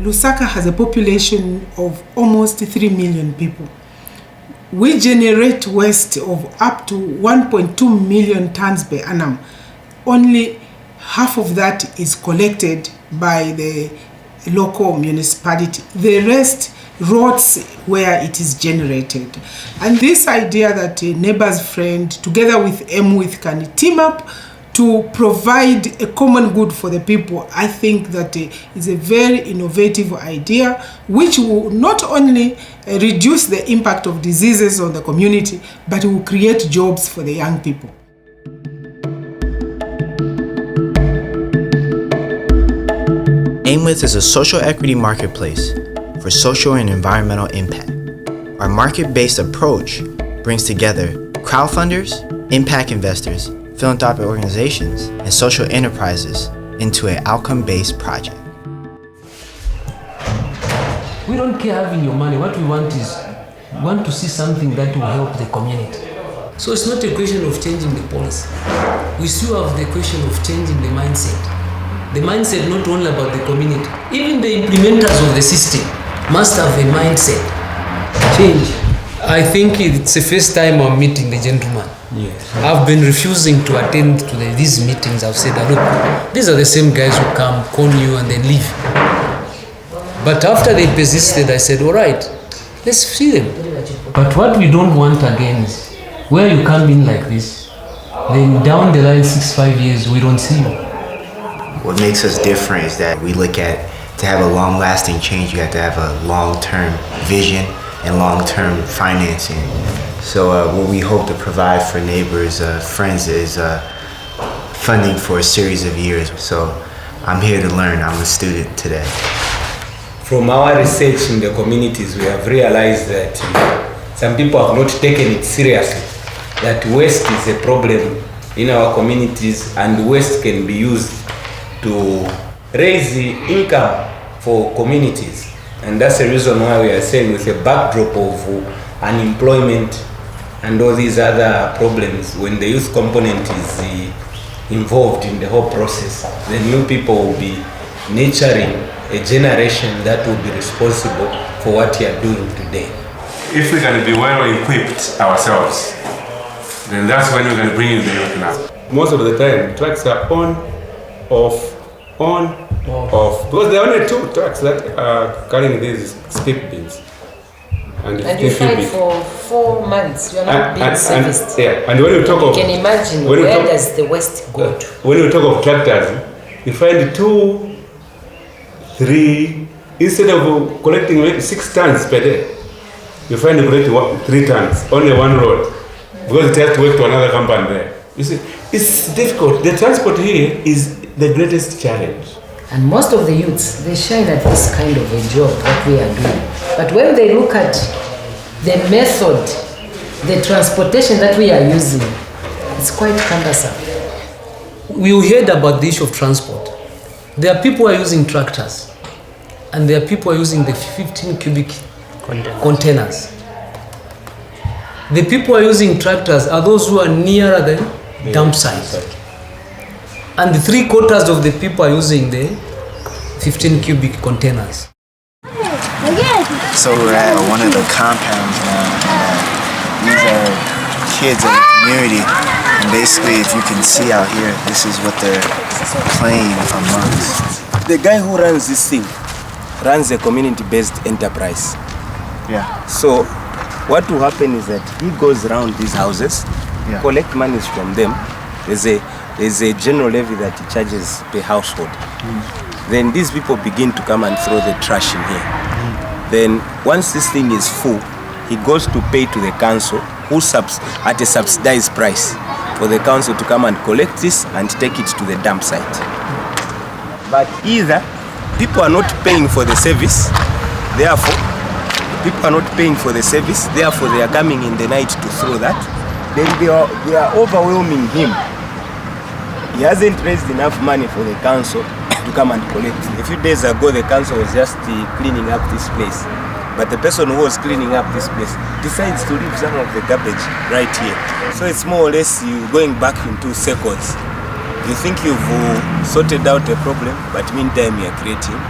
Lusaka has a population of almost 3 million people. We generate waste of up to 1.2 million tons per annum. Only half of that is collected by the local municipality. The rest rots where it is generated. And this idea that a neighbor's friend together with aimwith can team up to provide a common good for the people, I think that is a very innovative idea which will not only reduce the impact of diseases on the community, but will create jobs for the young people. aimwith is a social equity marketplace for social and environmental impact. Our market-based approach brings together crowdfunders, impact investors, philanthropic organizations, and social enterprises into an outcome-based project. We don't care having your money. What we want is, we want to see something that will help the community. So it's not a question of changing the policy. We still have the question of changing the mindset. The mindset not only about the community, even the implementers of the system must have a mindset change. I think it's the first time I'm meeting the gentleman. Yes. I've been refusing to attend to these meetings. I've said, look, these are the same guys who come, con you, and then leave. But after they persisted, I said, all right, let's see them. But what we don't want again is, where you come in like this, then down the line 6-5 years, we don't see you. What makes us different is that we look at, to have a long-lasting change, you have to have a long-term vision and long-term financing. So what we hope to provide for neighbors, friends, is funding for a series of years. So I'm here to learn. I'm a student today. From our research in the communities, we have realized that some people have not taken it seriously, that waste is a problem in our communities, and waste can be used to raise the income for communities. And that's the reason why we are saying, with a backdrop of unemployment and all these other problems, when the youth component is involved in the whole process, the new people will be nurturing a generation that will be responsible for what you are doing today. If we can be well equipped ourselves, then that's when we can bring in the youth now. Most of the time, trucks are on, off, because there are only 2 trucks that are carrying these skip bins. And you fight for 4 months, you are not being serviced. And when you talk of, you can imagine, where does the waste go to? When you talk of tractors, you find 2, 3, instead of collecting 6 tons per day, you find you collect 3 tons, only 1 load, because it has to wait to another company there. You see, it's difficult. The transport here is the greatest challenge. And most of the youths, they shine at this kind of a job that we are doing. But when they look at the method, the transportation that we are using, it's quite cumbersome. We heard about the issue of transport. There are people who are using tractors, and there are people who are using the 15 cubic containers. The people who are using tractors are those who are nearer the dump site. And the 3/4 of the people are using the 15 cubic containers. So we're at one of the compounds now. These are kids in the community, and basically, if you can see out here, this is what they're playing amongst. The guy who runs this thing runs a community-based enterprise. Yeah. So what will happen is that he goes around these houses, collect monies from them. There's a general levy that he charges per household. Then these people begin to come and throw the trash in here. Then once this thing is full, he goes to pay to the council, who at a subsidized price, for the council to come and collect this and take it to the dump site. But either people are not paying for the service, therefore they are coming in the night to throw that. Then they are overwhelming him. He hasn't raised enough money for the council to come and collect. A few days ago, the council was just cleaning up this place. But the person who was cleaning up this place decides to leave some of the garbage right here. So it's more or less you going back into circles. You think you've sorted out a problem, but meantime you're creating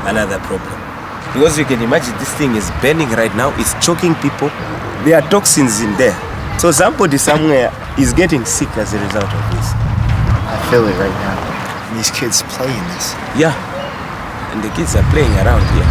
another problem. Because you can imagine this thing is burning right now, it's choking people. There are toxins in there. So somebody somewhere is getting sick as a result of this. I feel it right now. These kids play in this. Yeah, and the kids are playing around here.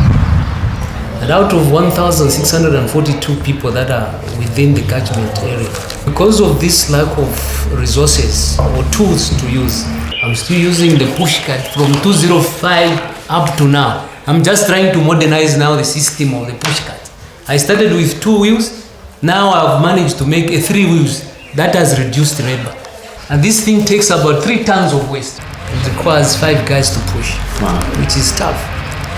And out of 1,642 people that are within the catchment area, because of this lack of resources or tools to use, I'm still using the pushcart from 2005 up to now. I'm just trying to modernize now the system of the pushcart. I started with 2 wheels, now I've managed to make a 3 wheels. That has reduced labor. And this thing takes about 3 tons of waste. It requires 5 guys to push, which is tough.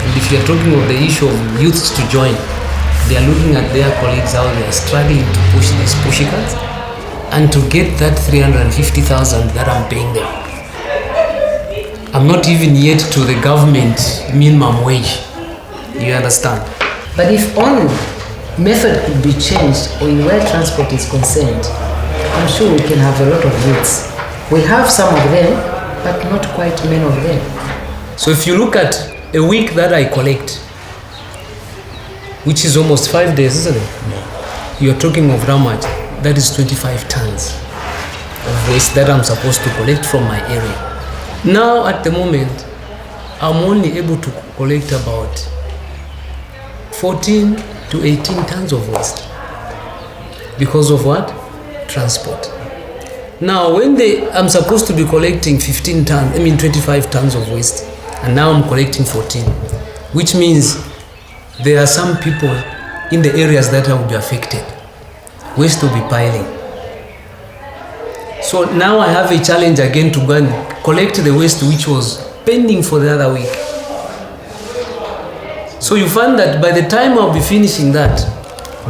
And if you're talking of the issue of youths to join, they are looking at their colleagues how they are struggling to push these pushcarts and to get that 350,000 that I'm paying them. I'm not even yet to the government minimum wage. You understand? But if only method could be changed or in where transport is concerned, I'm sure we can have a lot of youths. We have some of them, but not quite many of them. So if you look at a week that I collect, which is almost 5 days, isn't it? Yeah. You're talking of how much? That is 25 tons of waste that I'm supposed to collect from my area. Now at the moment, I'm only able to collect about 14 to 18 tons of waste. Because of what? Transport. Now when I'm supposed to be collecting 25 tons of waste, and now I'm collecting 14, which means there are some people in the areas that will be affected. Waste will be piling. So now I have a challenge again to go and collect the waste which was pending for the other week. So you find that by the time I'll be finishing that,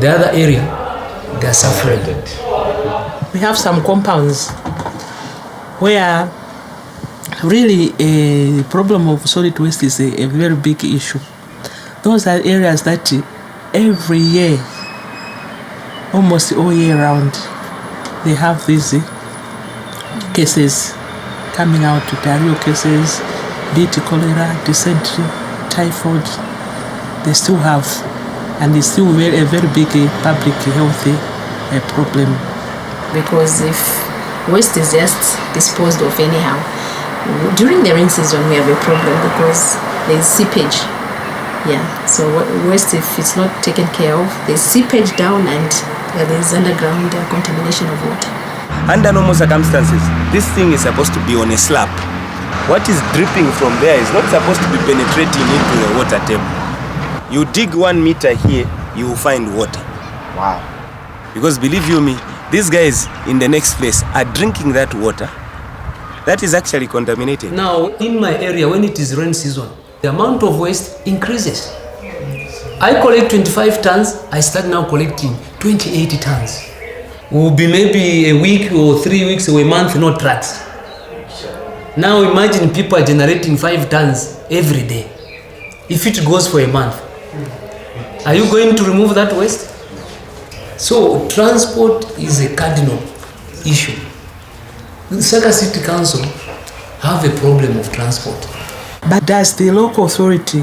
the other area, they are suffering. We have some compounds where really a problem of solid waste is a very big issue. Those are areas that every year, almost all year round, they have these cases coming out, diarrhea cases, be it cholera, dysentery, typhoid. They still have, and it's still a very big public health problem. Because if waste is just disposed of anyhow, during the rain season we have a problem because there's seepage. Yeah, so waste, if it's not taken care of, there's seepage down and there's underground contamination of water. Under normal circumstances, this thing is supposed to be on a slab. What is dripping from there is not supposed to be penetrating into the water table. You dig 1 meter here, you will find water. Wow. Because believe you me, these guys in the next place are drinking that water that is actually contaminated. Now, in my area, when it is rain season, the amount of waste increases. I collect 25 tons, I start now collecting 28 tons. Will be maybe a week or 3 weeks or a month, no trucks. Now imagine people are generating 5 tons every day. If it goes for a month, are you going to remove that waste? So transport is a cardinal issue. The LUSAKA City Council have a problem of transport. But does the local authority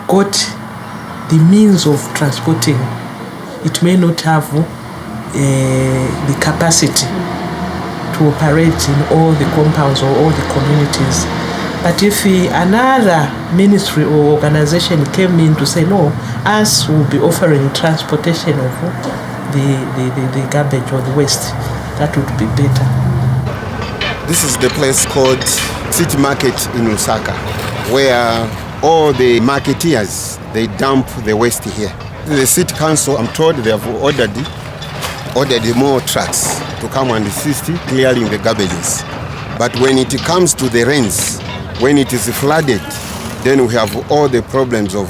got the means of transporting? It may not have the capacity to operate in all the compounds or all the communities. But if another ministry or organization came in to say, no, us will be offering transportation of the garbage or the waste, that would be better. This is the place called City Market in LUSAKA, where all the marketeers, they dump the waste here. The City Council, I'm told they have ordered more trucks to come and assist clearing the garbages. But when it comes to the rains, when it is flooded, then we have all the problems of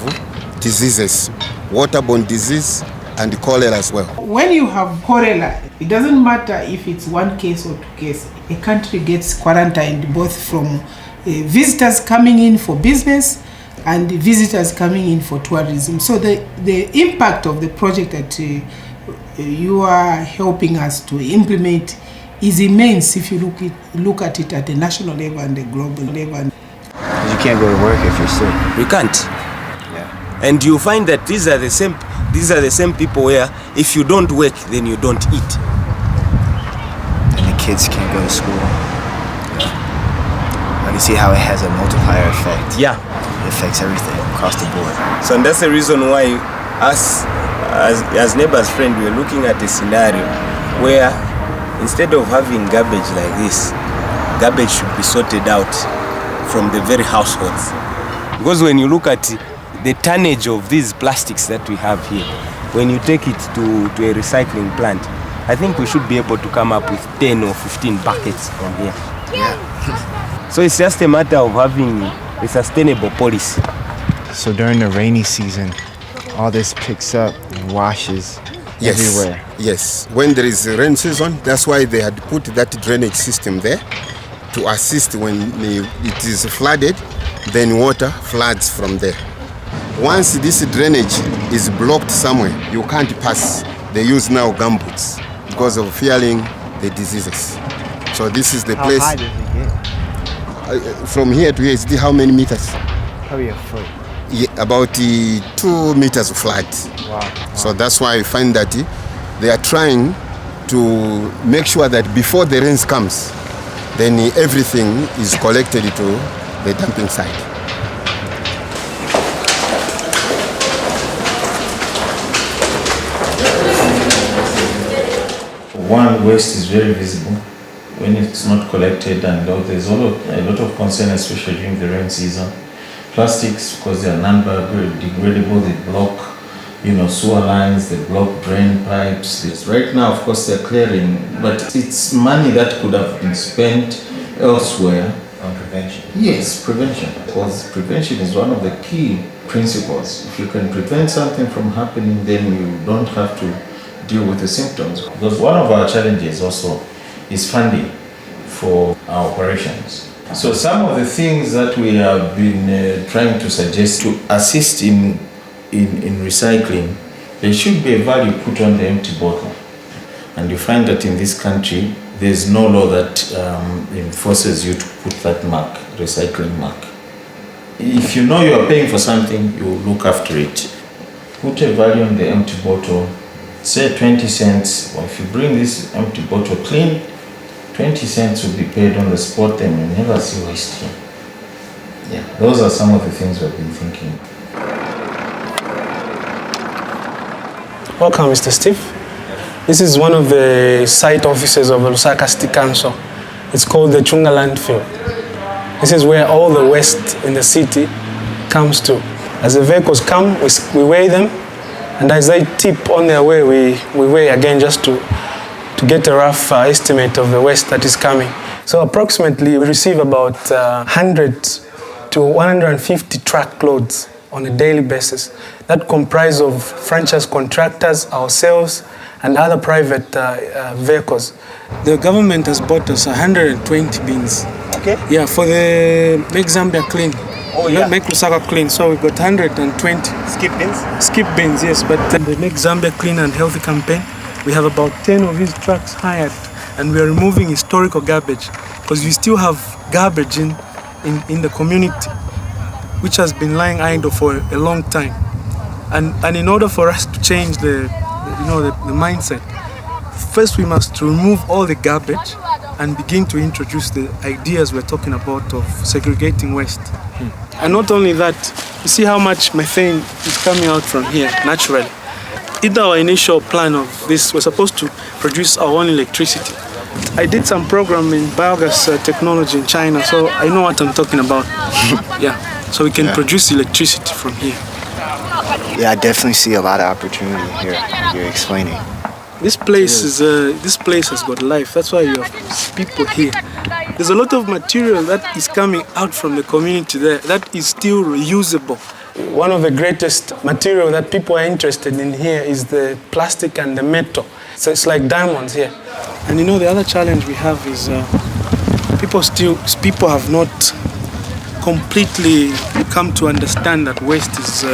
diseases, waterborne disease and cholera as well. When you have cholera, it doesn't matter if it's 1 case or 2 cases. A country gets quarantined both from visitors coming in for business and visitors coming in for tourism. So the impact of the project that you are helping us to implement is immense if you look at it at the national level and the global level. You can't go to work if you're sick. We can't. And you find that these are the same people where if you don't work, then you don't eat. And the kids can't go to school. I can see how it has a multiplier effect. Yeah. It affects everything across the board. So and that's the reason why us, as neighbors friend, we're looking at a scenario where instead of having garbage like this, garbage should be sorted out from the very households. Because when you look at the tonnage of these plastics that we have here, when you take it to a recycling plant, I think we should be able to come up with 10 or 15 buckets from here. Yeah. So it's just a matter of having a sustainable policy. So during the rainy season, all this picks up and washes everywhere. Yes. When there is a rain season, that's why they had put that drainage system there to assist when it is flooded, then water floods from there. Once this drainage is blocked somewhere, you can't pass. They use now gumboots because of fearing the diseases. So this is the place. How high does it get? From here to here, it's how many meters? Probably a foot. Yeah, about 2 meters flood. Wow. So that's why I find that they are trying to make sure that before the rains comes, then everything is collected to the dumping site. One, waste is very visible when it's not collected, and there's a lot of concern, especially during the rain season. Plastics, because they are non-biodegradable, they block, sewer lines, they block drain pipes. Right now, of course, they're clearing, but it's money that could have been spent elsewhere. On prevention? Yes, prevention, because prevention is one of the key principles. If you can prevent something from happening, then you don't have to deal with the symptoms. Because one of our challenges also is funding for our operations. So some of the things that we have been trying to suggest to assist in recycling, there should be a value put on the empty bottle. And you find that in this country, there's no law that enforces you to put that mark, recycling mark. If you know you are paying for something, you look after it. Put a value on the empty bottle, say 20 cents, or if you bring this empty bottle clean, 20 cents will be paid on the spot, then you never see waste here. Yeah, those are some of the things we've been thinking. Welcome, Mr. Steve. This is one of the site offices of the LUSAKA City Council. It's called the Chunga landfill. This is where all the waste in the city comes to. As the vehicles come, we weigh them, and as they tip on their way, we weigh again just to get a rough estimate of the waste that is coming. So approximately we receive about 100 to 150 truckloads on a daily basis. That comprise of franchise contractors, ourselves, and other private vehicles. The government has bought us 120 bins. Okay. Yeah, for the Make Zambia Clean. Oh, yeah. Make LUSAKA Clean. So we've got 120. Skip bins? Skip bins, yes. But the Make Zambia Clean and Healthy campaign, we have about 10 of these trucks hired, and we are removing historical garbage because we still have garbage in the community which has been lying idle for a long time. And in order for us to change the mindset, first we must remove all the garbage and begin to introduce the ideas we're talking about of segregating waste. And not only that, you see how much methane is coming out from here naturally. In our initial plan of this, we're supposed to produce our own electricity. I did some program in biogas technology in China, so I know what I'm talking about. Yeah, so we can produce electricity from here. Yeah, I definitely see a lot of opportunity here. You're explaining. This place has got life. That's why you have people here. There's a lot of material that is coming out from the community there that is still reusable. One of the greatest material that people are interested in here is the plastic and the metal. So it's like diamonds here. And the other challenge we have is people have not completely come to understand that waste is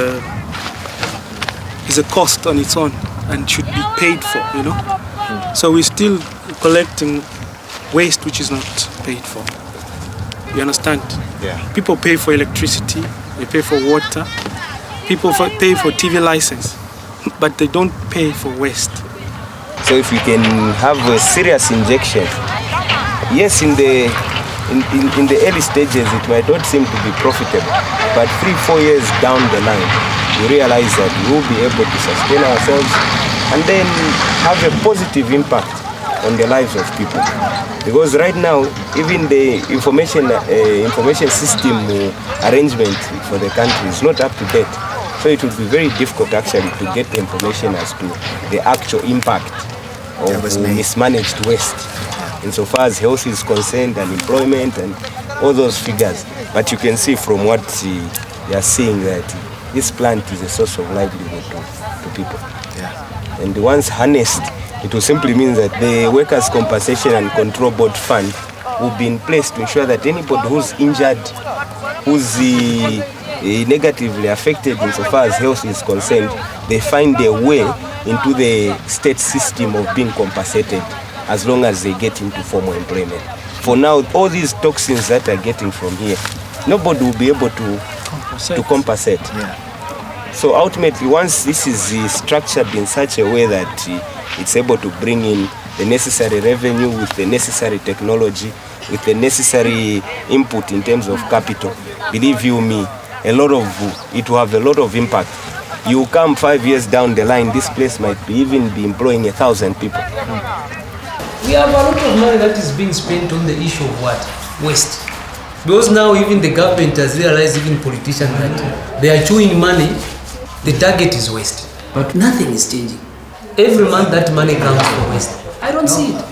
a cost on its own and should be paid for, So we're still collecting waste which is not paid for. You understand? Yeah. People pay for electricity, they pay for water, people pay for TV license, but they don't pay for waste. So if we can have a serious injection, yes, in the early stages it might not seem to be profitable, but 3-4 years down the line, we realize that we will be able to sustain ourselves and then have a positive impact on the lives of people. Because right now, even the information system arrangement for the country is not up to date. So it would be very difficult actually to get the information as to the actual impact of mismanaged waste, insofar as health is concerned and employment and all those figures. But you can see from what they are seeing that this plant is a source of livelihood to people. Yeah. And once harnessed, it will simply mean that the Workers' Compensation and Control Board Fund will be in place to ensure that anybody who's injured, who's negatively affected insofar as health is concerned, they find their way into the state system of being compensated as long as they get into formal employment. For now, all these toxins that are getting from here, nobody will be able to compensate. Yeah. So ultimately, once this is structured in such a way that it's able to bring in the necessary revenue with the necessary technology, with the necessary input in terms of capital, believe you me, it will have a lot of impact. You come 5 years down the line, this place might even be employing 1,000 people. We have a lot of money that is being spent on the issue of what? Waste. Because now even the government has realized, even politicians, that they are chewing money, the target is waste. But nothing is changing. Every month that money comes for waste. I don't see it.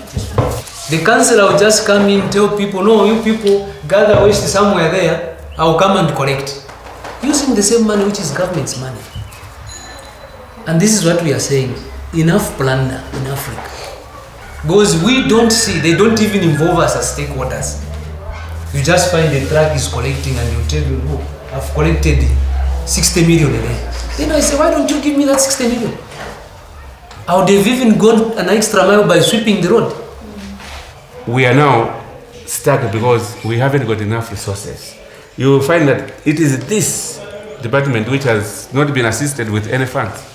The councillor will just come in, tell people, no, you people gather waste somewhere there, I'll come and collect. Using the same money which is government's money. And this is what we are saying. Enough plunder in Africa. Because we don't see, they don't even involve us as stakeholders. You just find the truck is collecting and you tell you, oh, I've collected 60 million a day. Then I say, why don't you give me that 60 million? I would have even gone an extra mile by sweeping the road. We are now stuck because we haven't got enough resources. You will find that it is this department which has not been assisted with any funds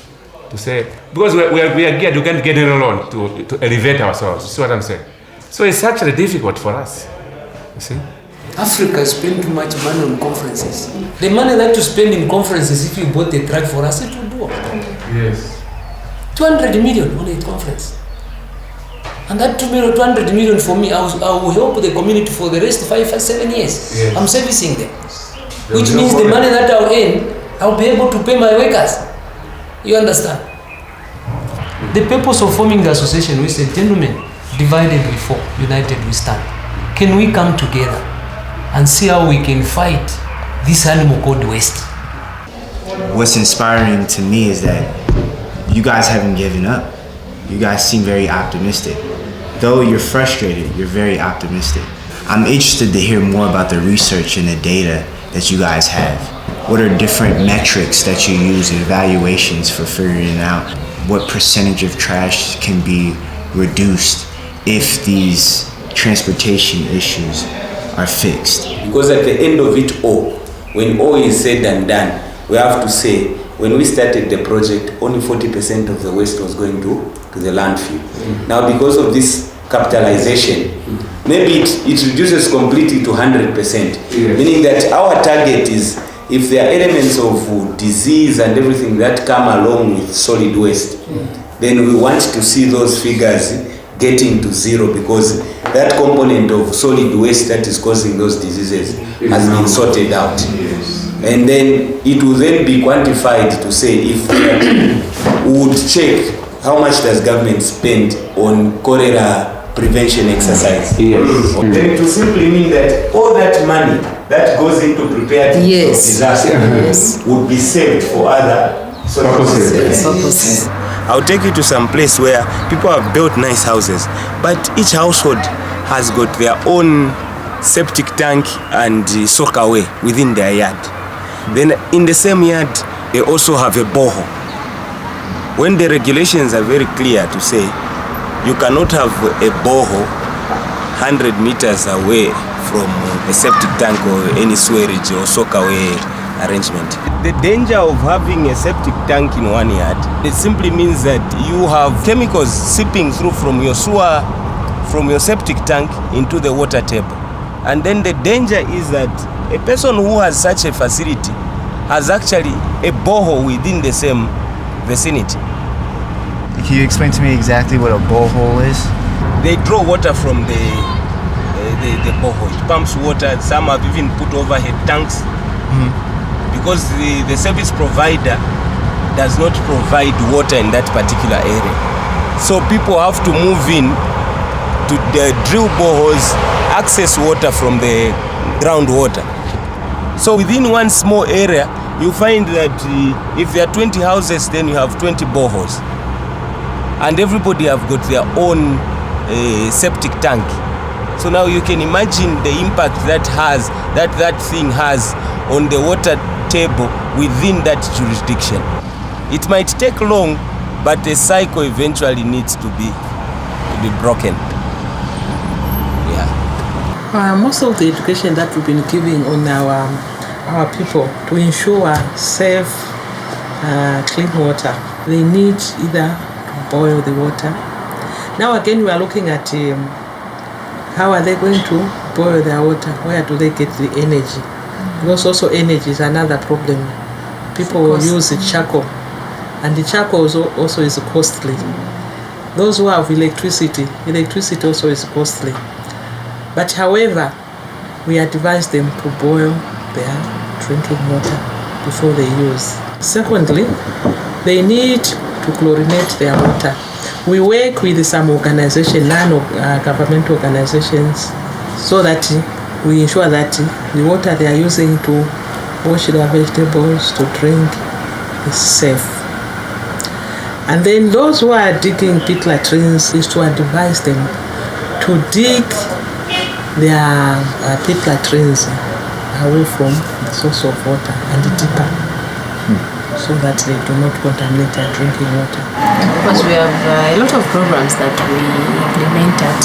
to say, because we are geared, you can't get any loan to elevate ourselves. You see what I'm saying? So it's actually difficult for us. You see? Africa spends too much money on conferences. The money that you spend in conferences, if you bought a truck for us, it would do. Yes. 200 million on a conference. And that 200 million for me, I will help the community for the rest 5-7 years. Yes. I'm servicing them. Which means the money that I'll earn, I'll be able to pay my workers. You understand? The purpose of forming the association, we said, gentlemen, divided we fall, united we stand. Can we come together and see how we can fight this animal called waste? What's inspiring to me is that you guys haven't given up. You guys seem very optimistic. Though you're frustrated, you're very optimistic. I'm interested to hear more about the research and the data that you guys have. What are different metrics that you use and evaluations for figuring out what percentage of trash can be reduced if these transportation issues are fixed? Because at the end of it all, when all is said and done, we have to say, when we started the project, only 40% of the waste was going to the landfill. Now, because of this capitalization, maybe it reduces completely to 100%, meaning that our target is, if there are elements of disease and everything that come along with solid waste, then we want to see those figures getting to zero, because that component of solid waste that is causing those diseases has been sorted out. And then it will then be quantified to say if we would check how much does government spend on cholera prevention exercise. Then it will simply mean that all that money that goes into preparedness of disaster would be saved for other purposes. I'll take you to some place where people have built nice houses, but each household has got their own septic tank and soakaway within their yard. Then in the same yard, they also have a borehole. When the regulations are very clear to say you cannot have a borehole 100 meters away from a septic tank or any sewerage or soakaway arrangement. The danger of having a septic tank in one yard, it simply means that you have chemicals seeping through from your sewer, from your septic tank into the water table. And then the danger is that a person who has such a facility has actually a borehole within the same vicinity. Can you explain to me exactly what a borehole is? They draw water from the borehole. It pumps water. Some have even put overhead tanks. Because the service provider does not provide water in that particular area. So people have to move in to drill boreholes, access water from the groundwater. So within one small area, you find that if there are 20 houses, then you have 20 boreholes. And everybody have got their own septic tank. So now you can imagine the impact that thing has on the water table within that jurisdiction. It might take long, but the cycle eventually needs to be broken. Most of the education that we've been giving on our people to ensure safe, clean water, they need either to boil the water. Now again, we are looking at how are they going to boil their water? Where do they get the energy? Because also energy is another problem. People will use the charcoal, and the charcoal also is costly. Those who have electricity also is costly. But however, we advise them to boil their drinking water before they use. Secondly, they need to chlorinate their water. We work with some organizations, non-governmental organizations, so that we ensure that the water they are using to wash their vegetables, to drink, is safe. And then those who are digging pit latrines is to advise them to dig their pit latrines away from the source of water and deeper, so that they do not contaminate their drinking water. Because we have a lot of programs that we implement at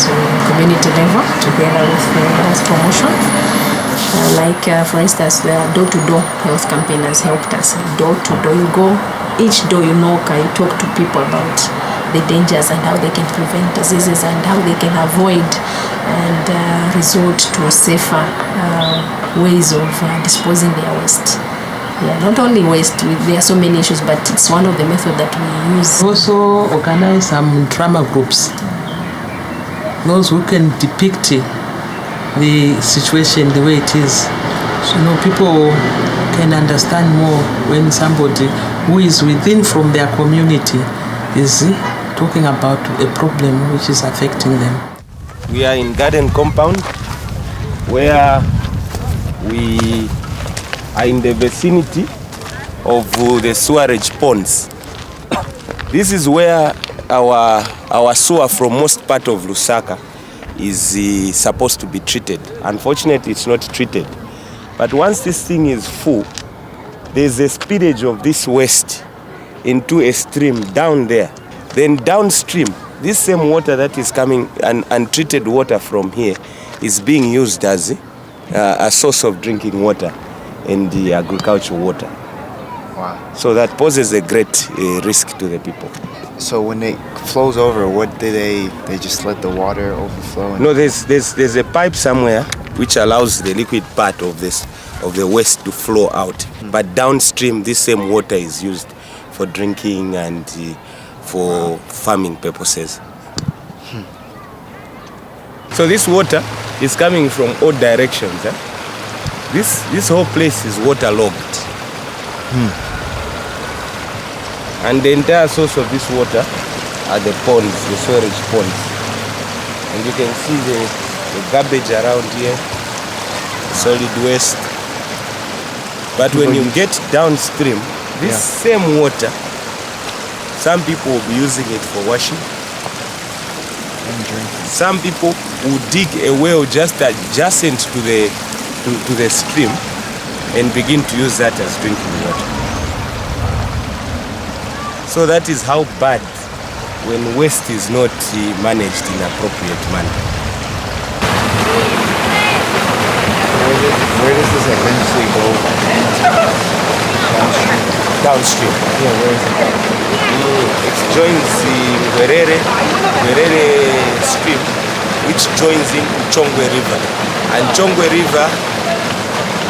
community level together with health promotion. For instance, the door-to-door health campaign has helped us. Door-to-door, you go, each door you knock, you talk to people about the dangers and how they can prevent diseases and how they can avoid and resort to safer ways of disposing their waste. Not only waste, there are so many issues, but it's one of the methods that we use. Also organize some drama groups, those who can depict the situation the way it is. So people can understand more when somebody who is within from their community is talking about a problem which is affecting them. We are in garden compound where we are in the vicinity of the sewerage ponds. This is where our sewer from most part of Lusaka is supposed to be treated. Unfortunately, it's not treated. But once this thing is full, there's a spillage of this waste into a stream down there. Then downstream, this same water that is coming, and untreated water from here, is being used as a source of drinking water and the agricultural water. Wow. So that poses a great risk to the people. So when it flows over, what do they just let the water overflow? No, there's a pipe somewhere which allows the liquid part of the waste to flow out. But downstream, this same water is used for drinking and for farming purposes. So this water is coming from all directions. This whole place is waterlogged. And the entire source of this water are the ponds, the storage ponds. And you can see the garbage around here, solid waste. But when you get downstream, this same water, some people will be using it for washing. And drinking. Some people will dig a well just adjacent to the stream and begin to use that as drinking water. So that is how bad when waste is not managed in appropriate manner. where does this eventually go? Downstream. Yeah, where is it going? It joins the Werere stream, which joins into Chongwe River. And Chongwe River,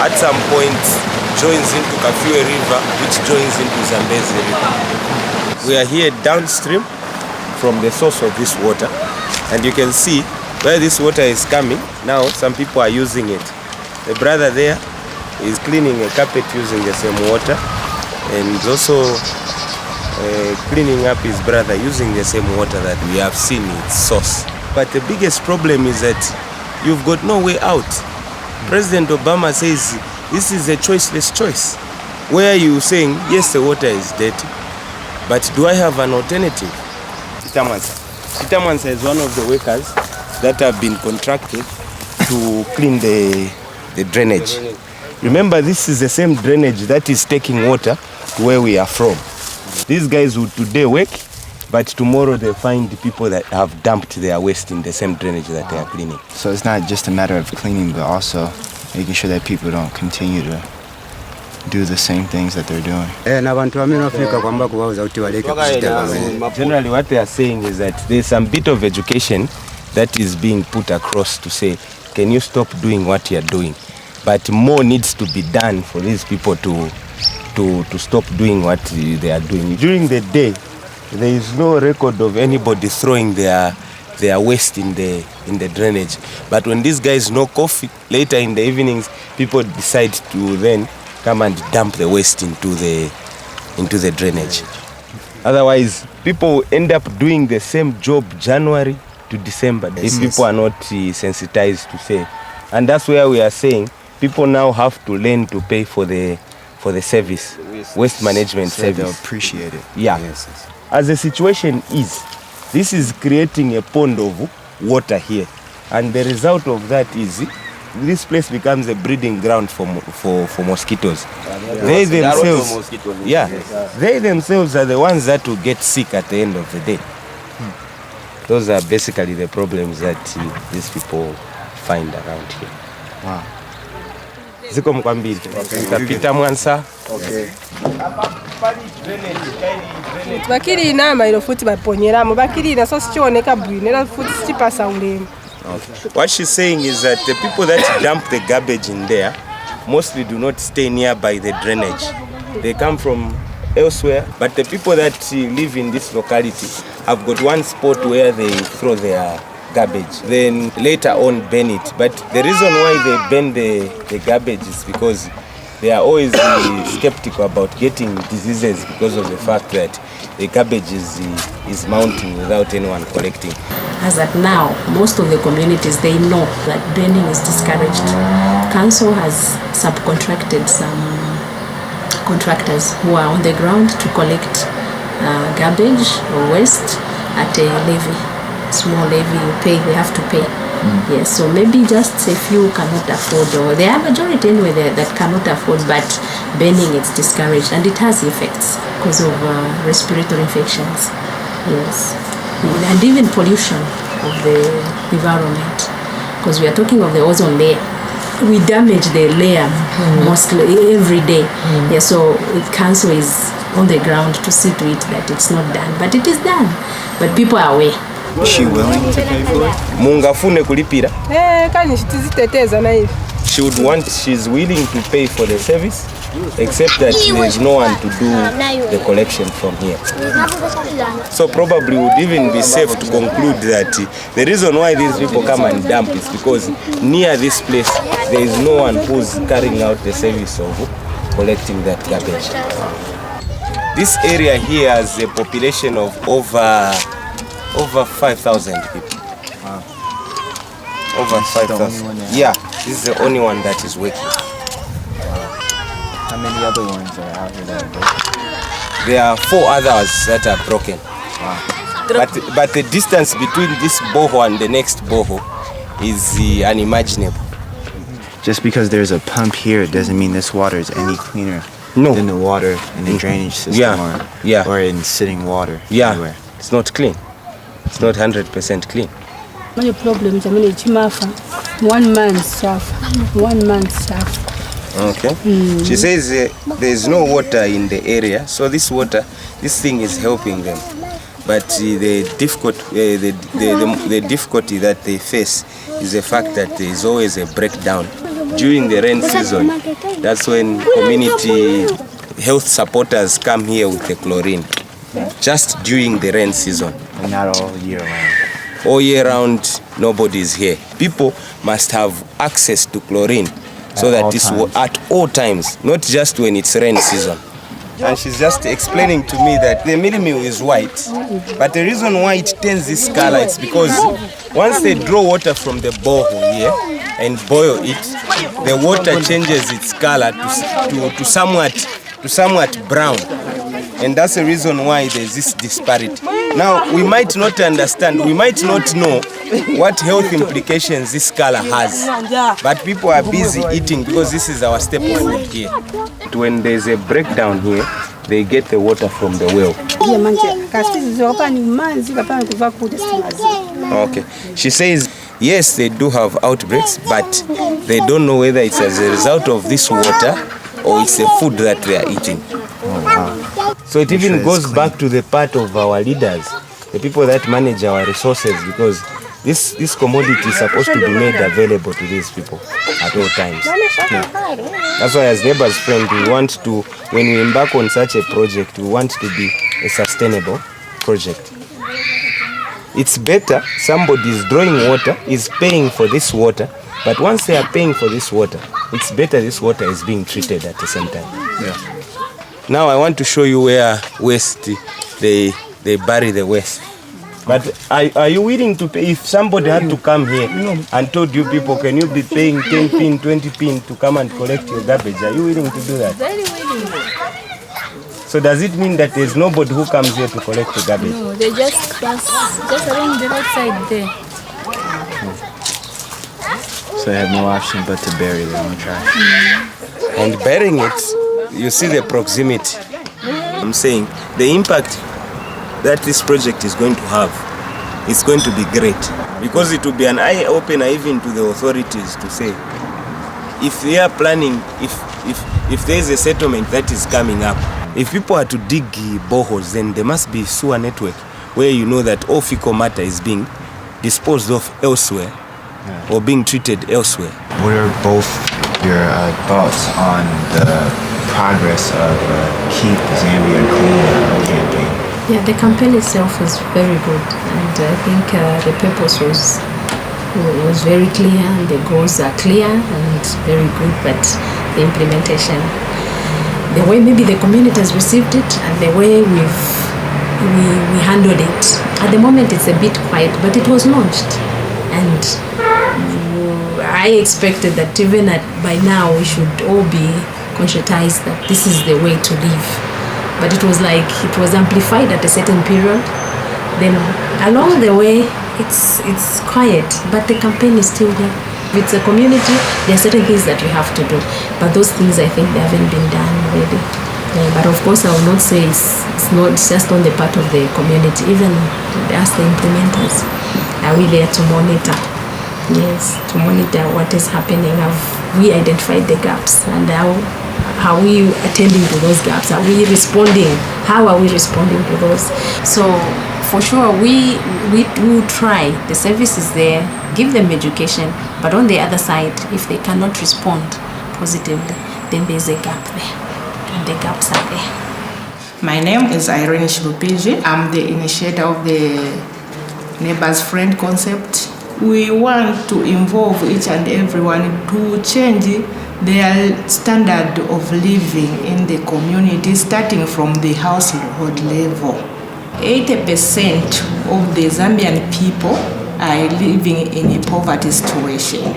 at some point, joins into Kafue River, which joins into Zambezi River. We are here downstream from the source of this water, and you can see where this water is coming. Now some people are using it. The brother there is cleaning a carpet using the same water, and he's also cleaning up his brother using the same water that we have seen its source. But the biggest problem is that you've got no way out. President Obama says this is a choiceless choice, where you saying yes, the water is dirty, but do I have an alternative? Titamwansa is one of the workers that have been contracted to clean the drainage. Remember, this is the same drainage that is taking water to where we are from. These guys would today work, but tomorrow they find the people that have dumped their waste in the same drainage that they are cleaning. So it's not just a matter of cleaning, but also making sure that people don't continue to do the same things that they're doing. Generally, what they are saying is that there's some bit of education that is being put across to say, can you stop doing what you're doing? But more needs to be done for these people to stop doing what they are doing. During the day, there is no record of anybody throwing their waste in the drainage. But when these guys knock off, later in the evenings, people decide to then come and dump the waste into the drainage. Otherwise, people end up doing the same job January to December if people are not sensitized to say. And that's where we are saying people now have to learn to pay for the service, waste management service. They'll appreciate it. Yeah. Yes. As the situation is, this is creating a pond of water here, and the result of that is this place becomes a breeding ground for mosquitoes. They themselves, they themselves are the ones that will get sick at the end of the day. Those are basically the problems that these people find around here. Wow. Ziko mkwambili. Tapita Mwansa. Okay. Bakiri inama ilo futi baponyeramo bakiri na so sichoneka bwinera futi sichipasa ulemu. What she's saying is that the people that dump the garbage in there mostly do not stay nearby the drainage. They come from elsewhere, but the people that live in this locality have got one spot where they throw their garbage, then later on burn it. But the reason why they burn the garbage is because they are always skeptical about getting diseases because of the fact that the garbage is mounting without anyone collecting. As at now, most of the communities, they know that burning is discouraged. Council has subcontracted some contractors who are on the ground to collect garbage or waste at a levy. Small levy you pay, they have to pay. Yes, so maybe just a few cannot afford, or there are majority anyway that cannot afford, but burning is discouraged, and it has effects because of respiratory infections. Yes, and even pollution of the environment, because we are talking of the ozone layer. We damage the layer mostly every day. Yeah, so council is on the ground to see to it that it's not done, but it is done. But people are aware. Is she willing to pay for it? Mungafune kulipira. Kani tiziteteza na hivi. She's willing to pay for the service, except that there's no one to do the collection from here. So probably would even be safe to conclude that the reason why these people come and dump is because near this place there is no one who's carrying out the service of collecting that garbage. This area here has a population of over 5,000 people. Wow. Over 5,000. Yeah, this is the only one that is working. How many other ones are out here that are broken? There are 4 others that are broken. Wow. But the distance between this boho and the next boho is unimaginable. Just because there's a pump here doesn't mean this water is any cleaner than the water in the drainage system or in sitting water anywhere. It's not clean. It's not 100% clean. My problem is chimafa. 1 month suffer. 1 month suffer. Okay. She says there's no water in the area, so this thing is helping them. But the difficulty that they face is the fact that there is always a breakdown during the rain season. That's when community health supporters come here with the chlorine, just during the rain season. And not all year round. All year round, nobody is here. People must have access to chlorine so that this at all times, not just when it's rain season. And she's just explaining to me that the mealie is white, but the reason why it turns this color is because once they draw water from the borehole here and boil it, the water changes its color to somewhat brown. And that's the reason why there's this disparity. Now, we might not understand, we might not know what health implications this color has, but people are busy eating because this is our staple food here. When there's a breakdown here, they get the water from the well. Okay. She says, yes, they do have outbreaks, but they don't know whether it's as a result of this water or it's the food that they are eating. Oh, wow. So it even goes back to the part of our leaders, the people that manage our resources, because this commodity is supposed to be made available to these people at all times. Yeah. That's why as neighbors friend, we want to, when we embark on such a project, we want to be a sustainable project. It's better somebody is drawing water, is paying for this water, but once they are paying for this water, it's better this water is being treated at the same time. Yeah. Now I want to show you where waste, they bury the waste. But are you willing to pay? If somebody had to come here and told you people, can you be paying 10 pin, 20 pin to come and collect your garbage? Are you willing to do that? Very willing. So does it mean that there's nobody who comes here to collect the garbage? No, they just pass, just along the right side there. So they have no option but to bury their own trash. And burying it, you see the proximity. I'm saying the impact that this project is going to have is going to be great, because it will be an eye-opener even to the authorities to say, if they are planning, if there is a settlement that is coming up, if people are to dig boreholes, then there must be sewer network where you know that all fecal matter is being disposed of elsewhere or being treated elsewhere. What are both your thoughts on the progress of Keep Zambia Clean campaign? Yeah, the campaign itself was very good, and I think the purpose was very clear, and the goals are clear and very good, but the implementation, the way maybe the community has received it and the way we handled it, at the moment it's a bit quiet, but it was launched, and I expected that even by now we should all be conscientized that this is the way to live. But it was like it was amplified at a certain period. Then along the way, it's quiet, but the campaign is still there. With the community, there are certain things that you have to do, but those things I think they haven't been done already. But of course, I will not say it's not just on the part of the community. Even as the implementers, are we there to monitor? Yes, to monitor what is happening. Have we identified the gaps, and how are we attending to those gaps? Are we responding? How are we responding to those? So for sure, we will try. The service is there, give them education, but on the other side, if they cannot respond positively, then there's a gap there, and the gaps are there. My name is Irene Shibupiji. I'm the initiator of the Neighbors Friend concept. We want to involve each and everyone to change their standard of living in the community, starting from the household level. 80% of the Zambian people are living in a poverty situation.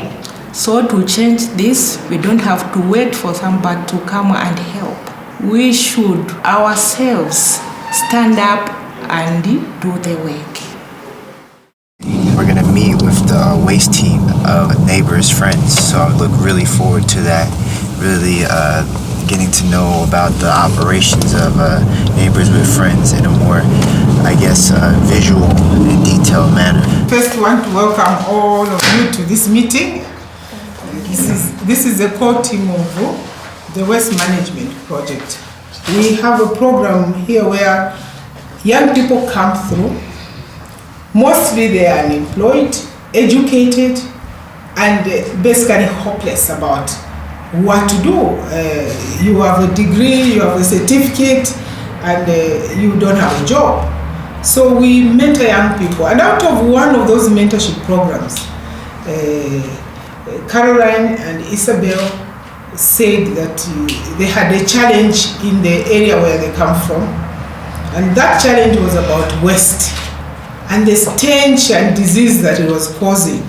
So to change this, we don't have to wait for somebody to come and help. We should ourselves stand up and do the work. We're going to meet with the waste team of Neighbors Friends, so I look really forward to that, really getting to know about the operations of Neighbors with Friends in a more, I guess, visual and detailed manner. first want to welcome all of you to this meeting. This is a core team of the Waste Management Project. We have a program here where young people come through. Mostly they are unemployed, educated, and basically hopeless about what to do. You have a degree, you have a certificate, and you don't have a job. So we mentor young people. And out of one of those mentorship programs, Caroline and Isabel said that they had a challenge in the area where they come from. And that challenge was about waste and the stench and disease that it was causing.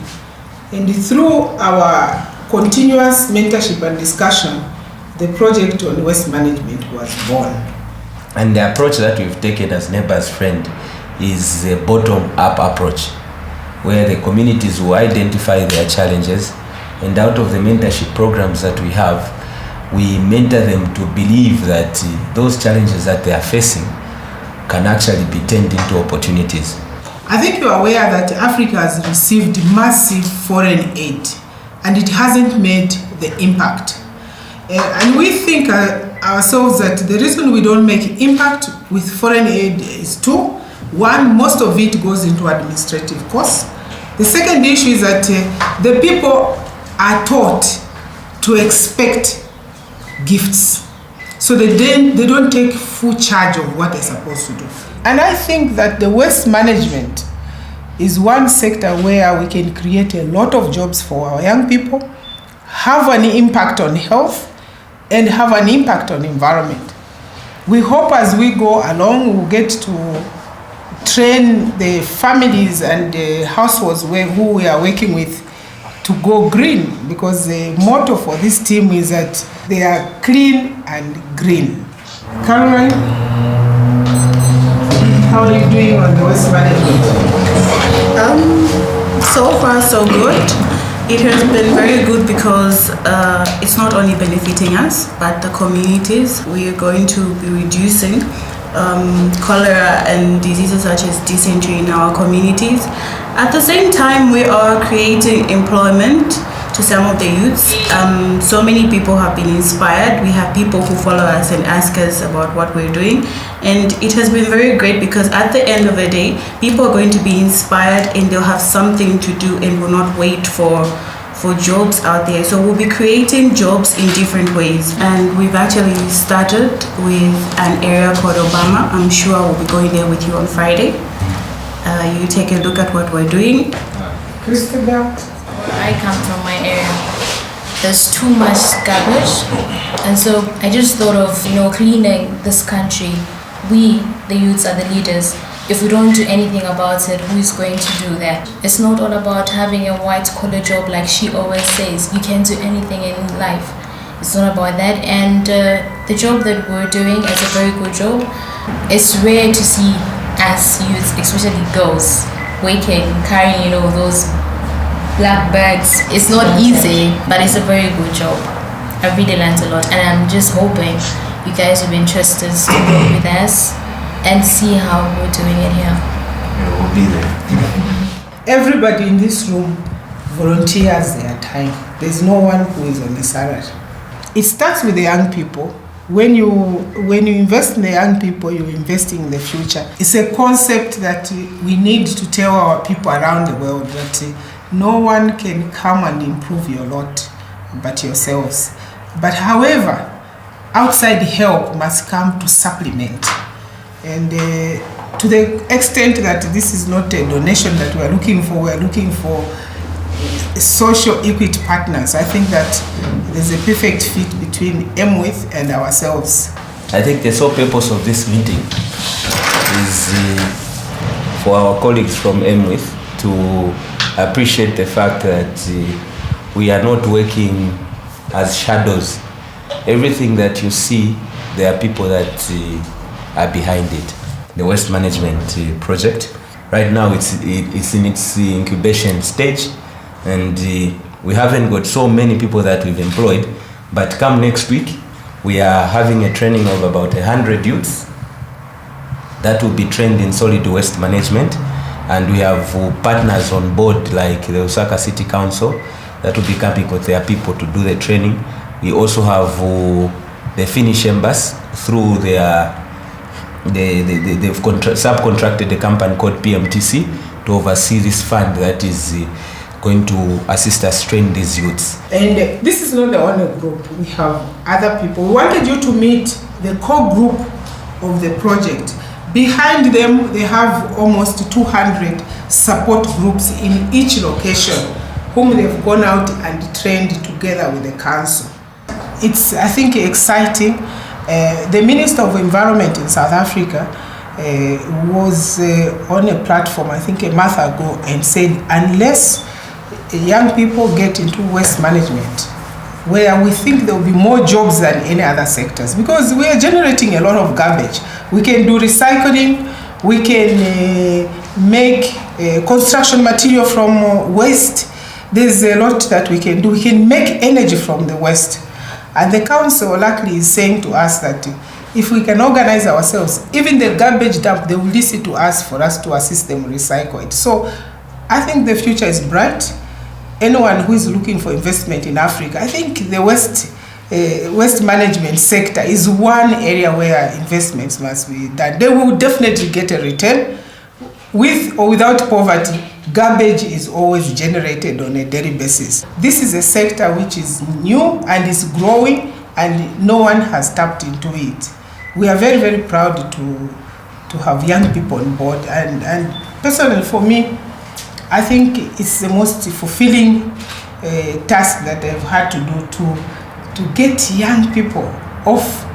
And through our continuous mentorship and discussion, the project on waste management was born. And the approach that we've taken as Neighbours Friend is a bottom-up approach, where the communities will identify their challenges, and out of the mentorship programs that we have, we mentor them to believe that those challenges that they are facing can actually be turned into opportunities. I think you are aware that Africa has received massive foreign aid and it hasn't made the impact. And we think ourselves that the reason we don't make impact with foreign aid is two. One, most of it goes into administrative costs. The second issue is that the people are taught to expect gifts. So they don't take full charge of what they're supposed to do. And I think that the waste management is one sector where we can create a lot of jobs for our young people, have an impact on health, and have an impact on environment. We hope as we go along, we'll get to train the families and the households who we are working with to go green, because the motto for this team is that they are clean and green. Caroline, how are you doing on the waste management? So far so good. It has been very good because it's not only benefiting us, but the communities. We are going to be reducing cholera and diseases such as dysentery in our communities. At the same time, we are creating employment to some of the youths. So many people have been inspired. We have people who follow us and ask us about what we're doing. And it has been very great because at the end of the day, people are going to be inspired and they'll have something to do and will not wait for jobs out there. So we'll be creating jobs in different ways. And we've actually started with an area called Obama. I'm sure we'll be going there with you on Friday. You take a look at what we're doing. Christabel? I come from my area. There's too much garbage. And so I just thought of, cleaning this country. We, the youths, are the leaders. If we don't do anything about it, who is going to do that? It's not all about having a white-collar job like she always says. You can do anything in life. It's not about that. And the job that we're doing is a very good job. It's rare to see us youths, especially girls, waking, carrying, those black bags. It's not easy, but it's a very good job. I really learned a lot, and I'm just hoping you guys will be interested to work with us and see how we're doing it here. Yeah, we'll be there. Everybody in this room volunteers their time. There's no one who is on the salary. It starts with the young people. When you invest in the young people, you're investing in the future. It's a concept that we need to tell our people around the world that no one can come and improve your lot but yourselves. But however, outside help must come to supplement. And to the extent that this is not a donation that we're looking for social equity partners. I think that there's a perfect fit between aimwith and ourselves. I think the sole purpose of this meeting is for our colleagues from aimwith to appreciate the fact that we are not working as shadows. Everything that you see, there are people that are behind it. The waste management project, right now it's in its incubation stage, and we haven't got so many people that we've employed, but come next week, we are having a training of about 100 youths that will be trained in solid waste management, and we have partners on board like the Lusaka City Council that will be coming with their people to do the training. We also have the Finnish embassy through they've subcontracted a company called PMTC to oversee this fund that is going to assist us train these youths. And this is not the only group. We have other people. We wanted you to meet the core group of the project. Behind them, they have almost 200 support groups in each location, whom they've gone out and trained together with the council. It's, I think, exciting. The Minister of Environment in South Africa was on a platform, I think a month ago, and said, unless young people get into waste management, where we think there will be more jobs than any other sectors, because we are generating a lot of garbage. We can do recycling, we can make construction material from waste. There's a lot that we can do. We can make energy from the waste. And the council luckily is saying to us that if we can organize ourselves, even the garbage dump, they will listen to us for us to assist them recycle it. So I think the future is bright. Anyone who is looking for investment in Africa, I think the waste management sector is one area where investments must be done. They will definitely get a return. With or without poverty, garbage is always generated on a daily basis. This is a sector which is new and is growing, and no one has tapped into it. We are very, very proud to have young people on board, and personally for me, I think it's the most fulfilling task that I've had to do to get young people off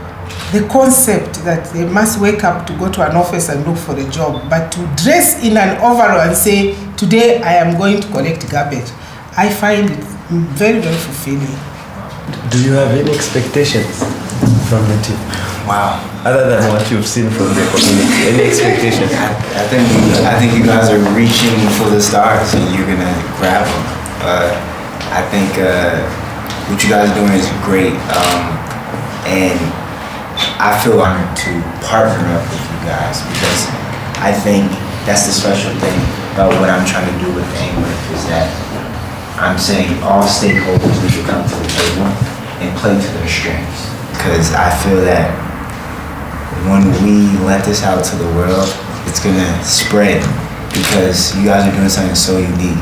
the concept that they must wake up to go to an office and look for a job, but to dress in an overall and say, today I am going to collect garbage. I find it very, very fulfilling. Do you have any expectations from the team? Wow. Other than what you've seen from the community, any expectations? I think you guys are reaching for the stars and you're gonna grab them. I think what you guys are doing is great, and I feel honored to partner up with you guys, because I think that's the special thing about what I'm trying to do with aimwith, is that I'm saying all stakeholders need to come to the table and play to their strengths. Because I feel that when we let this out to the world, it's gonna spread, because you guys are doing something so unique.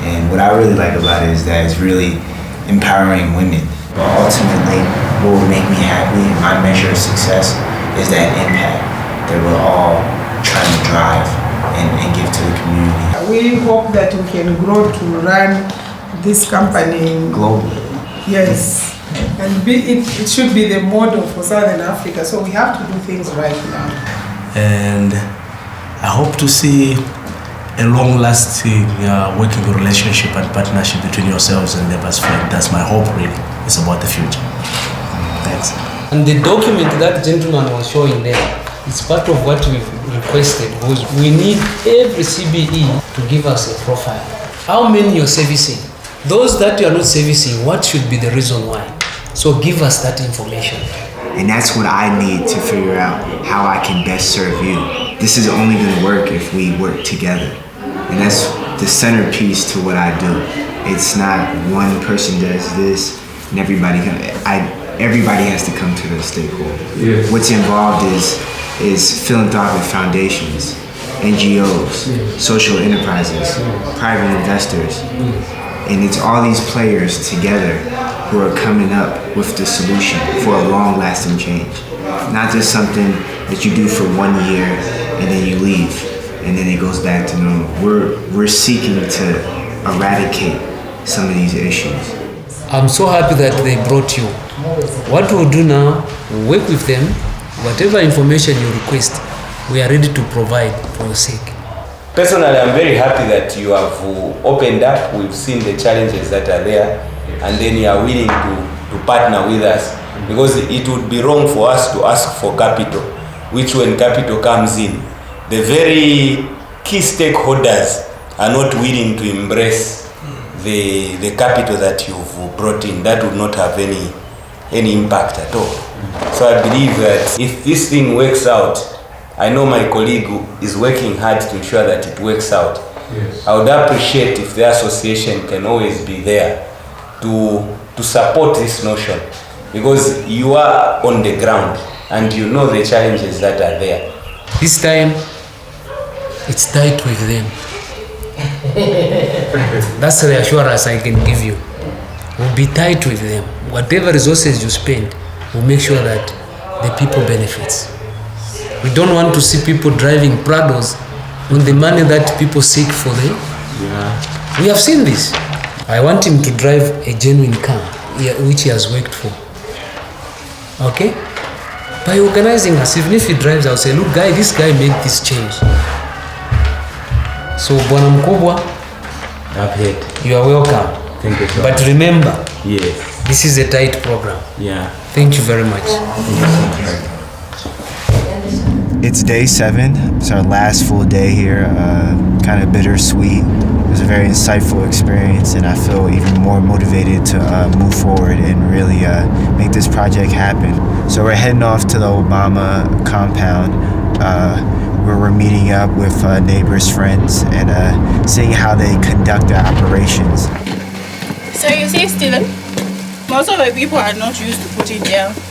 And what I really like about it is that it's really empowering women. But ultimately, what will make me happy, my measure of success, is that impact that we're all trying to drive and give to the community. We hope that we can grow to run this company globally. Yes, and it should be the model for Southern Africa, so we have to do things right now. And I hope to see a long-lasting working relationship and partnership between yourselves and Neighbours Friend. That's my hope, really. It's about the future. Thanks. And the document that gentleman was showing there, it's part of what we've requested. Was we need every CBE to give us a profile. How many you're servicing? Those that you are not servicing, what should be the reason why? So give us that information. And that's what I need to figure out how I can best serve you. This is only going to work if we work together. And that's the centerpiece to what I do. It's not one person does this and everybody has to come to the stakeholder. Yes. What's involved is philanthropic foundations, NGOs, social enterprises, private investors. And it's all these players together who are coming up with the solution for a long-lasting change. Not just something that you do for 1 year and then you leave and then it goes back to normal. We're seeking to eradicate some of these issues. I'm so happy that they brought you. What we'll do now, we'll work with them. Whatever information you request, we are ready to provide for your sake. Personally, I'm very happy that you have opened up. We've seen the challenges that are there, and then you are willing to partner with us, because it would be wrong for us to ask for capital, which when capital comes in, the very key stakeholders are not willing to embrace the capital that you've brought in. That would not have any impact at all. So I believe that if this thing works out, I know my colleague who is working hard to ensure that it works out. Yes. I would appreciate if the association can always be there to support this notion, because you are on the ground and you know the challenges that are there. This time, it's tight with them. That's the assurance I can give you. We'll be tight with them. Whatever resources you spend, we'll make sure that the people benefits. We don't want to see people driving Prados on the money that people seek for them. Yeah. We have seen this. I want him to drive a genuine car, which he has worked for. Okay? By organizing us, even if he drives, I'll say, look, guy, this guy made this change. So, Bwana Mkubwa, I've heard. You are welcome. Thank you so But much. remember, yes, this is a tight program. Yeah. Thank you very much. It's day 7. It's our last full day here. Kind of bittersweet. It was a very insightful experience, and I feel even more motivated to move forward and really make this project happen. So we're heading off to the Obama compound, where we're meeting up with neighbors, friends, and seeing how they conduct their operations. So you see, Stephen, most of the people are not used to putting their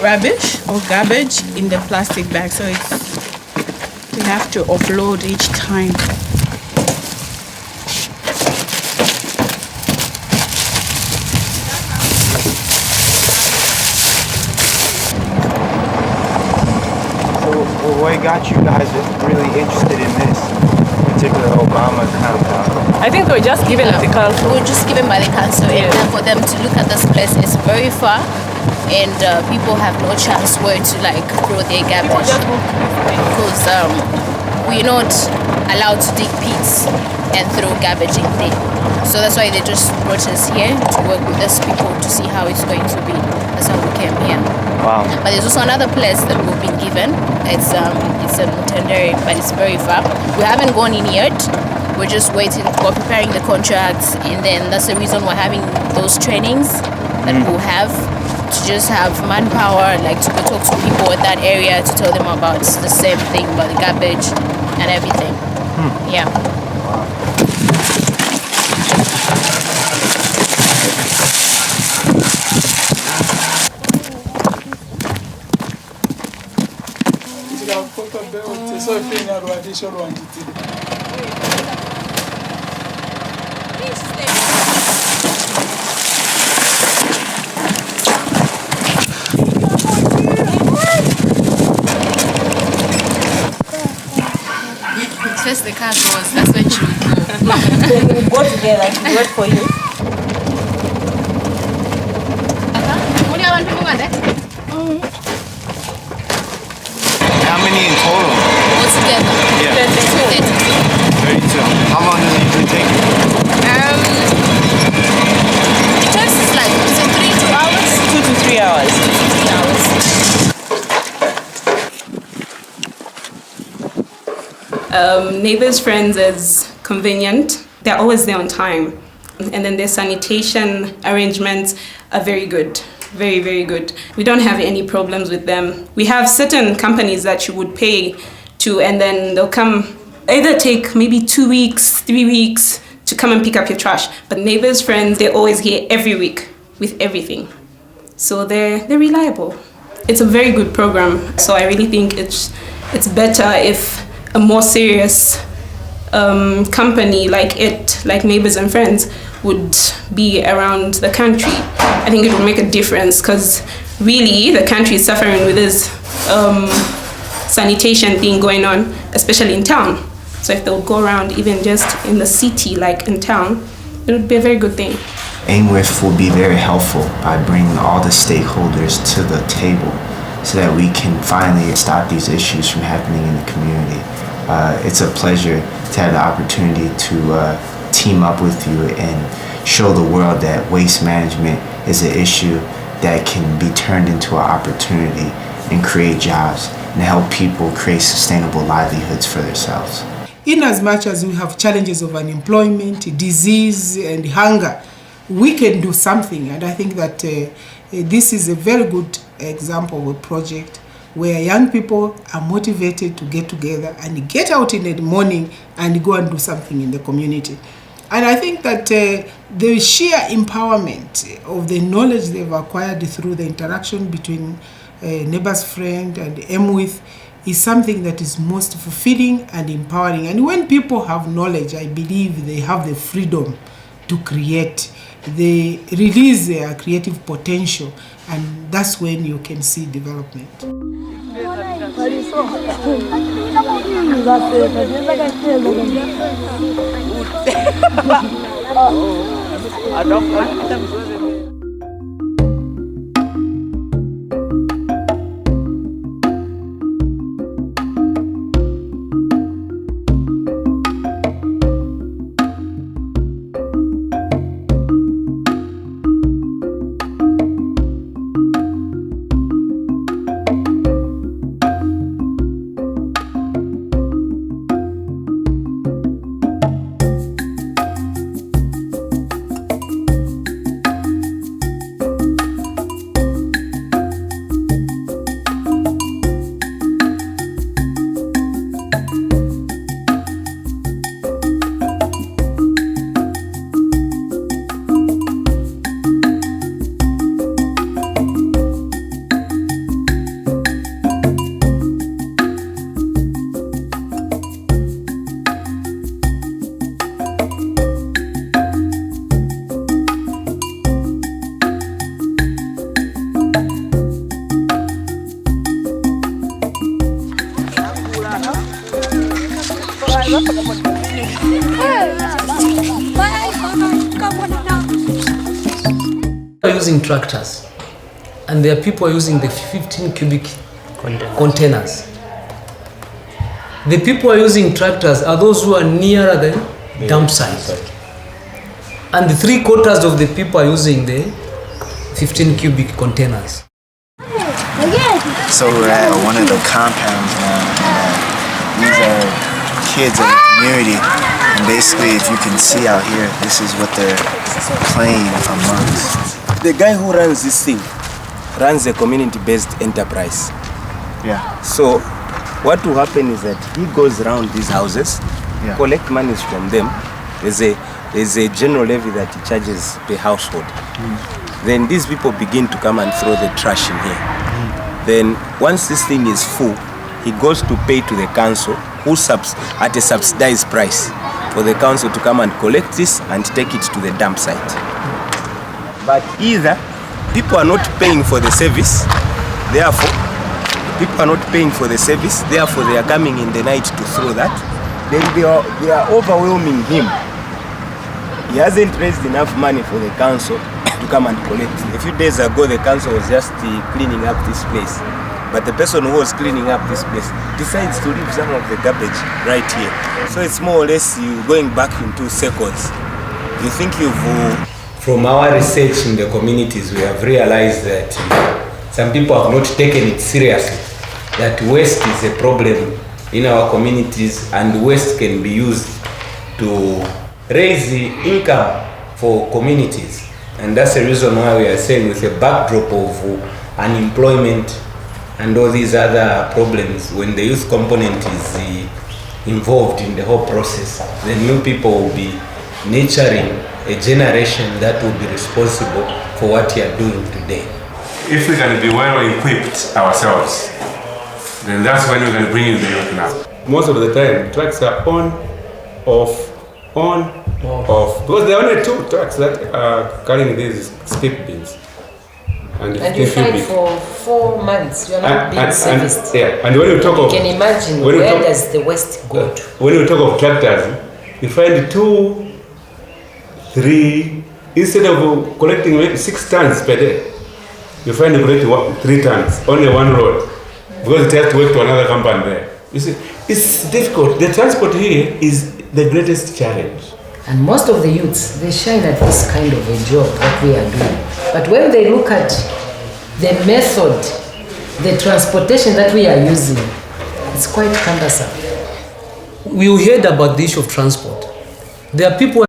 rubbish or garbage in the plastic bag, so we have to offload each time. So what got you guys really interested in this particular Obama compound? I think we're just given at the council. We're just given by the council, and for them to look at this place is very far, and people have no chance where to throw their garbage because we're not allowed to dig pits and throw garbage in there. So that's why they just brought us here to work with these people to see how it's going to be. That's how we came here. Wow. But there's also another place that we've been given. It's in Mutendere, but it's very far. We haven't gone in yet. We're just waiting. We're preparing the contracts, and then that's the reason we're having those trainings that we'll have to just have manpower, to go talk to people in that area to tell them about the same thing about the garbage and everything. Yeah. First the car goes, that's when she will go. We go together to work for you. How many in total? Altogether? Yeah. 32. How long does it usually take you? It takes is it 2 hours? 2 to 3 hours. 2 to 3 hours. Neighbors Friends is convenient. They're always there on time. And then their sanitation arrangements are very good. Very, very good. We don't have any problems with them. We have certain companies that you would pay to, and then they'll come, either take maybe 2 weeks, 3 weeks to come and pick up your trash. But Neighbors Friends, they're always here every week with everything. So they're reliable. It's a very good program. So I really think it's better if a more serious company like Neighbors and Friends would be around the country. I think it would make a difference, because really the country is suffering with this sanitation thing going on, especially in town. So if they would go around even just in the city, like in town, it would be a very good thing. aimwith will be very helpful by bringing all the stakeholders to the table so that we can finally stop these issues from happening in the community. It's a pleasure to have the opportunity to team up with you and show the world that waste management is an issue that can be turned into an opportunity and create jobs and help people create sustainable livelihoods for themselves. In as much as we have challenges of unemployment, disease and hunger, we can do something, and I think that this is a very good example of a project where young people are motivated to get together and get out in the morning and go and do something in the community. And I think that the sheer empowerment of the knowledge they've acquired through the interaction between Neighbors Friend and aimwith is something that is most fulfilling and empowering. And when people have knowledge, I believe they have the freedom to create. They release their creative potential, and that's when you can see development. Using tractors, and there are people using the 15 cubic containers. The people are using tractors are those who are nearer the dump site, and the 3/4 of the people are using the 15 cubic containers. So we're at one of the compounds now. These are kids of the community, and basically, if you can see out here, this is what they're playing amongst. The guy who runs this thing runs a community-based enterprise. Yeah. So what will happen is that he goes around these houses, collect monies from them. There's a general levy that he charges per household. Then these people begin to come and throw the trash in here. Then once this thing is full, he goes to pay to the council, who at a subsidized price for the council to come and collect this and take it to the dump site. But either people are not paying for the service, therefore they are coming in the night to throw that. Then they are overwhelming him. He hasn't raised enough money for the council to come and collect. A few days ago, the council was just cleaning up this place. But the person who was cleaning up this place decides to leave some of the garbage right here. So it's more or less you going back in 2 seconds. You think you've... From our research in the communities, we have realized that some people have not taken it seriously, that waste is a problem in our communities, and waste can be used to raise the income for communities. And that's the reason why we are saying, with a backdrop of unemployment and all these other problems, when the youth component is involved in the whole process, the new people will be nurturing a generation that will be responsible for what you are doing today. If we can be well equipped ourselves, then that's when we can bring in the youth now. Most of the time, trucks are on, off, because there are only 2 trucks that are carrying these skip bins. And you find for 4 months you are not being serviced. And when you talk of... You can imagine where does the waste go to? When you talk of tractors, you find 2, 3, instead of collecting 6 tons per day, you find you collect 3 tons, only 1 road, because it has to wait to another company there. You see, it's difficult. The transport here is the greatest challenge. And most of the youths, they shine at this kind of a job that we are doing. But when they look at the method, the transportation that we are using, it's quite cumbersome. We heard about the issue of transport. There are people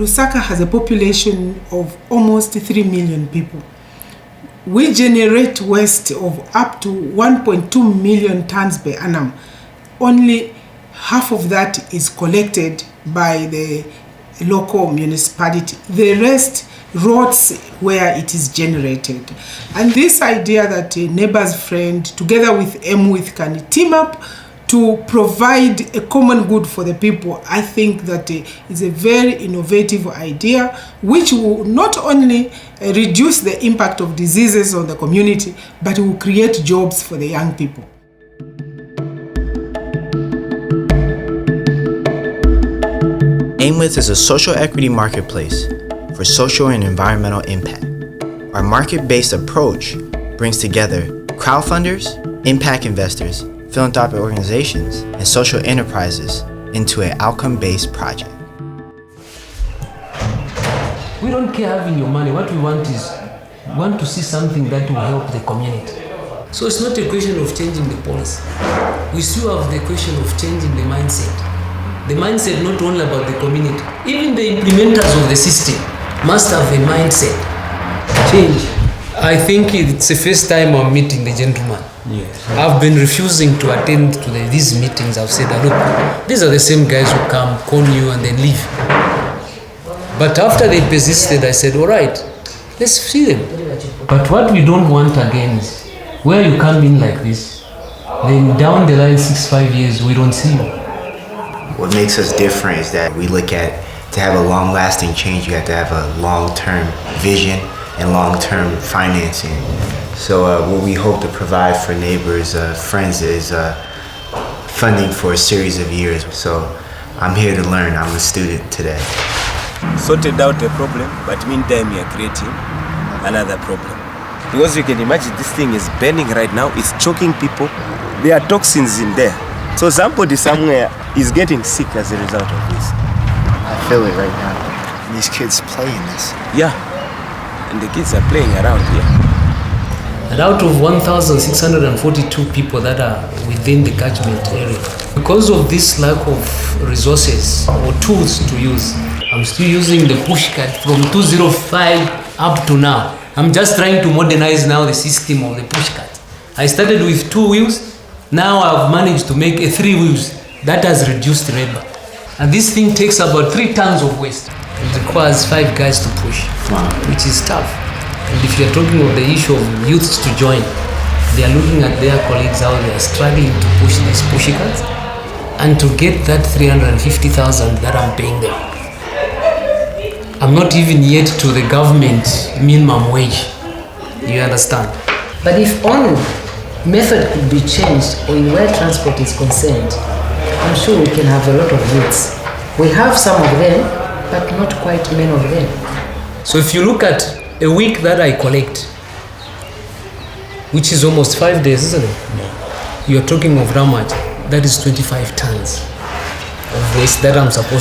LUSAKA has a population of almost 3 million people. We generate waste of up to 1.2 million tons per annum. Only half of that is collected by the local municipality. The rest rots where it is generated. And this idea that a neighbor's friend together with aimwith can team up to provide a common good for the people, I think that is a very innovative idea which will not only reduce the impact of diseases on the community, but will create jobs for the young people. aimwith is a social equity marketplace for social and environmental impact. Our market-based approach brings together crowdfunders, impact investors, philanthropic organizations, and social enterprises into an outcome-based project. We don't care having your money. What we want is, we want to see something that will help the community. So it's not a question of changing the policy. We still have the question of changing the mindset. The mindset not only about the community. Even the implementers of the system must have a mindset change. I think it's the first time I'm meeting the gentleman. Yes. I've been refusing to attend to these meetings. I've said, look, these are the same guys who come, con you, and then leave. But after they persisted, I said, all right, let's see them. But what we don't want again is, where you come in like this, then down the line 6-5 years, we don't see you. What makes us different is that we look at, to have a long-lasting change, you have to have a long-term vision and long-term financing. So what we hope to provide for neighbors, friends, is funding for a series of years. So I'm here to learn. I'm a student today. Sorted out a problem, but meantime we are creating another problem. Because you can imagine this thing is burning right now, it's choking people. There are toxins in there. So somebody somewhere is getting sick as a result of this. I feel it right now. These kids playing this. Yeah, and the kids are playing around here. And out of 1,642 people that are within the catchment area, because of this lack of resources or tools to use, I'm still using the pushcart from 2005 up to now. I'm just trying to modernize now the system of the pushcart. I started with 2 wheels, now I've managed to make 3 wheels. That has reduced labor. And this thing takes about 3 tons of waste. It requires 5 guys to push, which is tough. And if you're talking of the issue of youths to join, they are looking at their colleagues how they are struggling to push these pushcarts and to get that 350,000 that I'm paying them. I'm not even yet to the government minimum wage. You understand? But if only method could be changed on where transport is concerned, I'm sure we can have a lot of youths. We have some of them, but not quite many of them. So if you look at a week that I collect, which is almost 5 days, isn't it? Yeah. You're talking of how much? That is 25 tons of waste that I'm supposed to